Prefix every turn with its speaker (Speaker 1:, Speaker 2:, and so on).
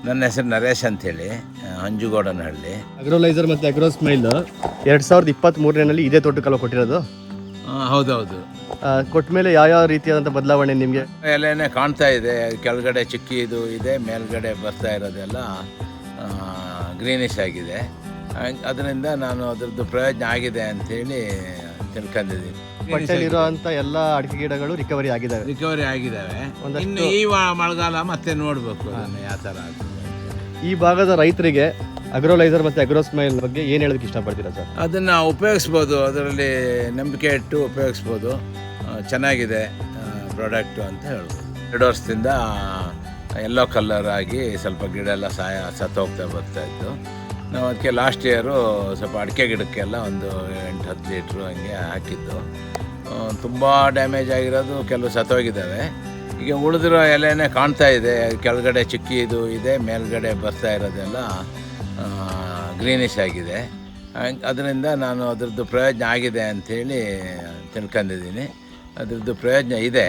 Speaker 1: ನನ್ನ ಹೆಸರು ನರೇಶ್ ಅಂತೇಳಿ, ಹಂಜುಗೌಡನಹಳ್ಳಿ.
Speaker 2: ಅಗ್ರೋಲೈಸರ್ ಮತ್ತು ಅಗ್ರೋ ಸ್ಮೈಲ್ 2023ರಲ್ಲಿ ಇದೇ ತೋಟಕ್ಕೆಲ್ಲ ಕೊಟ್ಟಿರೋದು.
Speaker 1: ಹೌದೌದು.
Speaker 2: ಕೊಟ್ಟ ಮೇಲೆ ಯಾವ ರೀತಿಯಾದಂಥ ಬದಲಾವಣೆ ನಿಮಗೆ?
Speaker 1: ಎಲೆನೇ ಕಾಣ್ತಾ ಇದೆ, ಕೆಳಗಡೆ ಚಿಕ್ಕಿ ಇದು ಇದೆ, ಮೇಲ್ಗಡೆ ಬರ್ತಾ ಇರೋದೆಲ್ಲ ಗ್ರೀನಿಶ್ ಆಗಿದೆ. ಅದರಿಂದ ನಾನು ಅದರದ್ದು ಪ್ರಯೋಜನ ಆಗಿದೆ ಅಂಥೇಳಿ ತಿಳ್ಕೊಂಡಿದ್ದೀನಿ.
Speaker 2: ಪಟ್ಟೆಲಿರುವಂಥ ಎಲ್ಲ ಅಡಿಕೆ ಗಿಡಗಳು ರಿಕವರಿ ಆಗಿದ್ದಾವೆ.
Speaker 1: ಇನ್ನು ಈ ಮಳೆಗಾಲ ಮತ್ತೆ ನೋಡಬೇಕು ಅದನ್ನು ಯಾವ ಥರ ಆಗ್ತದೆ.
Speaker 2: ಈ ಭಾಗದ ರೈತರಿಗೆ ಅಗ್ರೋಲೈಸರ್ ಮತ್ತು ಅಗ್ರೋ ಸ್ಮೈಲ್ ಬಗ್ಗೆ ಏನು ಹೇಳೋದಕ್ಕೆ ಇಷ್ಟಪಡ್ತೀರಾ ಸರ್?
Speaker 1: ಅದನ್ನು ಉಪಯೋಗಿಸ್ಬೋದು, ಅದರಲ್ಲಿ ನಂಬಿಕೆ ಇಟ್ಟು ಉಪಯೋಗಿಸ್ಬೋದು. ಚೆನ್ನಾಗಿದೆ ಪ್ರಾಡಕ್ಟು ಅಂತ ಹೇಳ್ಬೋದು. 2 ವರ್ಷದಿಂದ ಎಲ್ಲೋ ಕಲರ್ ಆಗಿ ಸ್ವಲ್ಪ ಗಿಡ ಎಲ್ಲ ಸತ್ತೋಗ್ತಾ ಬರ್ತಾಯಿತ್ತು. ನಾವು ಅದಕ್ಕೆ ಲಾಸ್ಟ್ ಇಯರು ಸ್ವಲ್ಪ ಅಡಿಕೆ ಗಿಡಕ್ಕೆಲ್ಲ ಒಂದು 8-10 ಲೀಟ್ರು ಹಂಗೆ ಹಾಕಿದ್ದು. ತುಂಬ ಡ್ಯಾಮೇಜ್ ಆಗಿರೋದು ಕೆಲವು ಸತ್ತೋಗಿದ್ದಾವೆ. ಈಗ ಉಳಿದಿರೋ ಎಲೆನೇ ಕಾಣ್ತಾ ಇದೆ, ಕೆಳಗಡೆ ಚಿಕ್ಕಿ ಇದು ಇದೆ, ಮೇಲ್ಗಡೆ ಬರ್ತಾ ಇರೋದೆಲ್ಲ ಗ್ರೀನಿಶ್ ಆಗಿದೆ. ಅದರಿಂದ ನಾನು ಅದರದ್ದು ಪ್ರಯೋಜನ ಆಗಿದೆ ಅಂಥೇಳಿ ತಿಳ್ಕೊಂಡಿದ್ದೀನಿ. ಅದರದ್ದು ಪ್ರಯೋಜನ ಇದೆ.